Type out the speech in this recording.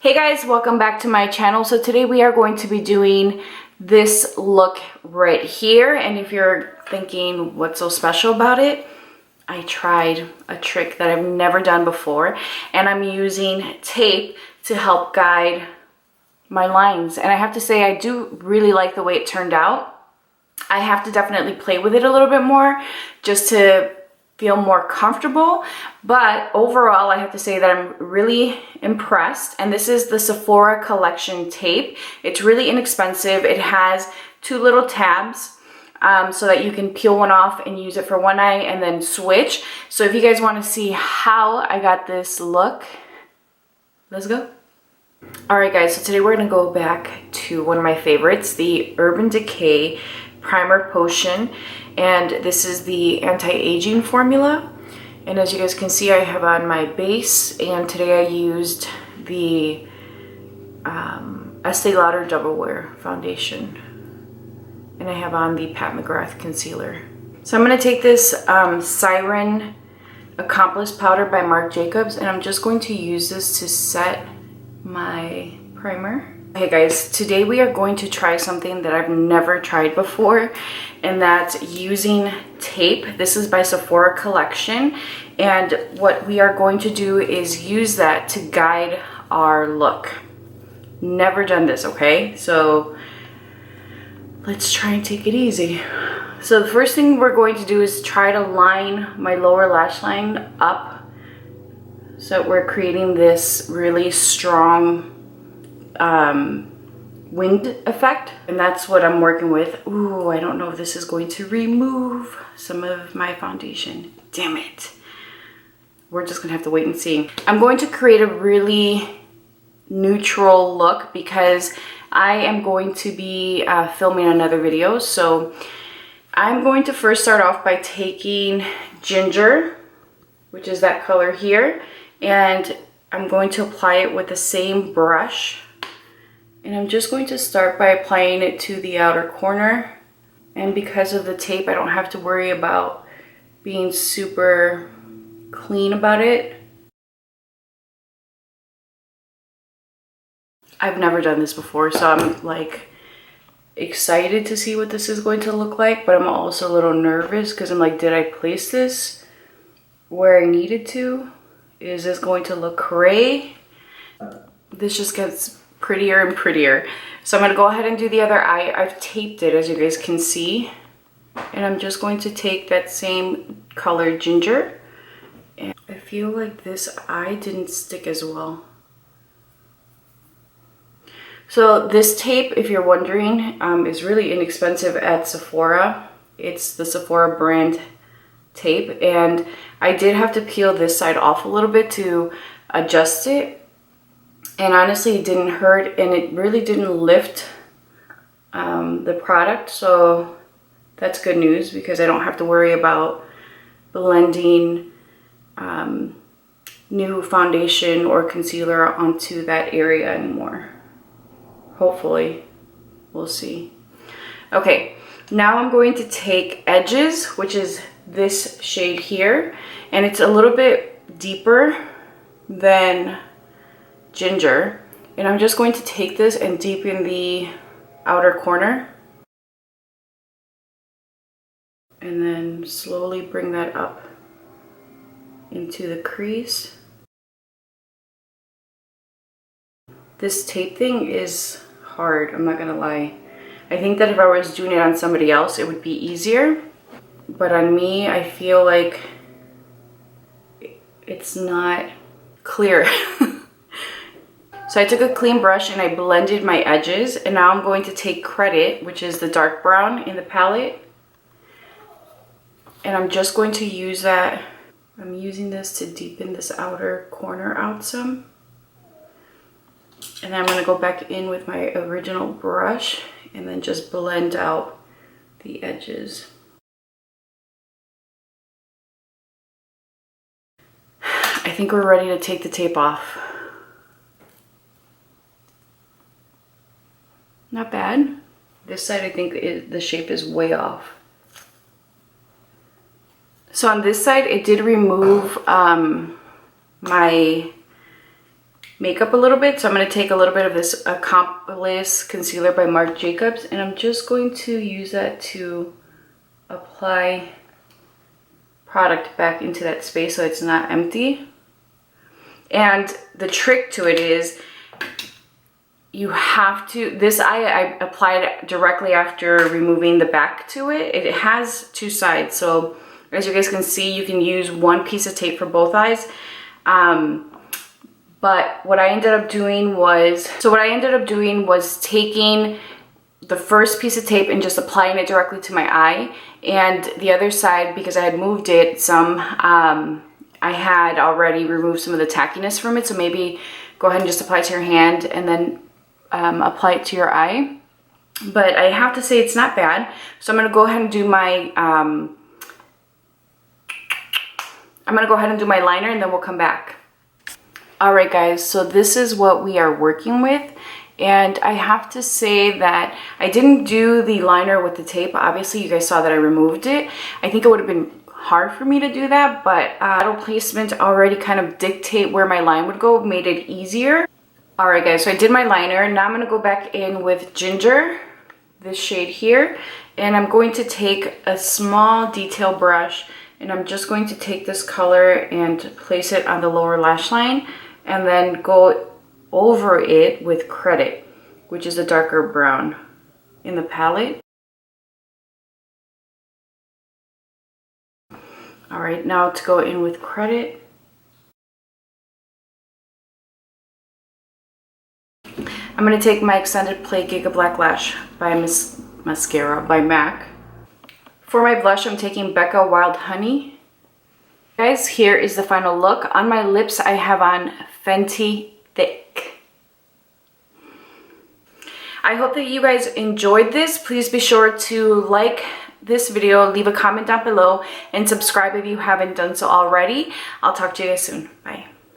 Hey guys, welcome back to my channel. So today we are going to be doing this look right here. And if you're thinking what's so special about it, I tried a trick that I've never done before, and I'm using tape to help guide my lines. And I have to say, I do really like the way it turned out. I have to definitely play with it a little bit more just to feel more comfortable, but overall I have to say that I'm really impressed. And this is the Sephora collection tape. It's really inexpensive. It has two little tabs so that you can peel one off and use it for one eye and then switch. So if you guys want to see how I got this look, let's go. Alright guys, so today we're going to go back to one of my favorites, the Urban Decay Primer Potion. And this is the anti-aging formula. And as you guys can see, I have on my base, and today I used the Estee Lauder Double Wear Foundation. And I have on the Pat McGrath Concealer. So I'm going to take this Siren Accomplice Powder by Marc Jacobs, and I'm just going to use this to set my primer. Hey guys, today we are going to try something that I've never tried before, and that's using tape. This is by Sephora Collection, and what we are going to do is use that to guide our look. Never done this, okay? So let's try and take it easy. So the first thing we're going to do is try to line my lower lash line up so we're creating this really strong winged effect, and that's what I'm working with. Ooh, I don't know if this is going to remove some of my foundation. Damn it. We're just gonna have to wait and see. I'm going to create a really neutral look because I am going to be filming another video. So I'm going to first start off by taking Ginger, which is that color here, and I'm going to apply it with the same brush. And I'm just going to start by applying it to the outer corner. And because of the tape, I don't have to worry about being super clean about it. I've never done this before, so I'm like excited to see what this is going to look like, but I'm also a little nervous because I'm like, did I place this where I needed to? Is this going to look gray? This just gets prettier and prettier. So I'm going to go ahead and do the other eye. I've taped it, as you guys can see, and I'm just going to take that same color Ginger, and I feel like this eye didn't stick as well. So this tape, if you're wondering, is really inexpensive at Sephora. It's the Sephora brand tape, and I did have to peel this side off a little bit to adjust it. And honestly, it didn't hurt, and it really didn't lift the product. So that's good news because I don't have to worry about blending new foundation or concealer onto that area anymore. Hopefully, we'll see. Okay, now I'm going to take Edges, which is this shade here, and it's a little bit deeper than Ginger, and I'm just going to take this and deepen the outer corner and then slowly bring that up into the crease. This tape thing is hard, I'm not gonna lie. I think that if I was doing it on somebody else it would be easier, but on me I feel like it's not clear. So I took a clean brush and I blended my edges, and now I'm going to take Credit, which is the dark brown in the palette, and I'm just going to use that. I'm using this to deepen this outer corner out some. And then I'm going to go back in with my original brush and then just blend out the edges. I think we're ready to take the tape off. Not bad. This side I think the shape is way off. So on this side it did remove my makeup a little bit. So I'm going to take a little bit of this Aqualuminous concealer by Marc Jacobs, and I'm just going to use that to apply product back into that space so it's not empty. And the trick to it is you have to, this I applied directly after removing the back to it. It has two sides, so as you guys can see, you can use one piece of tape for both eyes. But what I ended up doing was, taking the first piece of tape and just applying it directly to my eye, and the other side, because I had moved it some, I had already removed some of the tackiness from it, so maybe go ahead and just apply it to your hand and then apply it to your eye. But I have to say it's not bad. So I'm going to go ahead and do my liner, and then we'll come back. Alright guys, so this is what we are working with, and I have to say that I didn't do the liner with the tape. Obviously you guys saw that I removed it. I think it would have been hard for me to do that, but shadow placement already kind of dictate where my line would go, made it easier. Alright guys, so I did my liner. Now I'm going to go back in with Ginger, this shade here, and I'm going to take a small detail brush, and I'm just going to take this color and place it on the lower lash line, and then go over it with Credit, which is a darker brown in the palette. Alright, now to go in with Credit. I'm going to take my Extended Play Giga Black Lash by Mascara by MAC. For my blush, I'm taking Becca Wild Honey. Guys, here is the final look. On my lips, I have on Fenty Thick. I hope that you guys enjoyed this. Please be sure to like this video, leave a comment down below, and subscribe if you haven't done so already. I'll talk to you guys soon. Bye.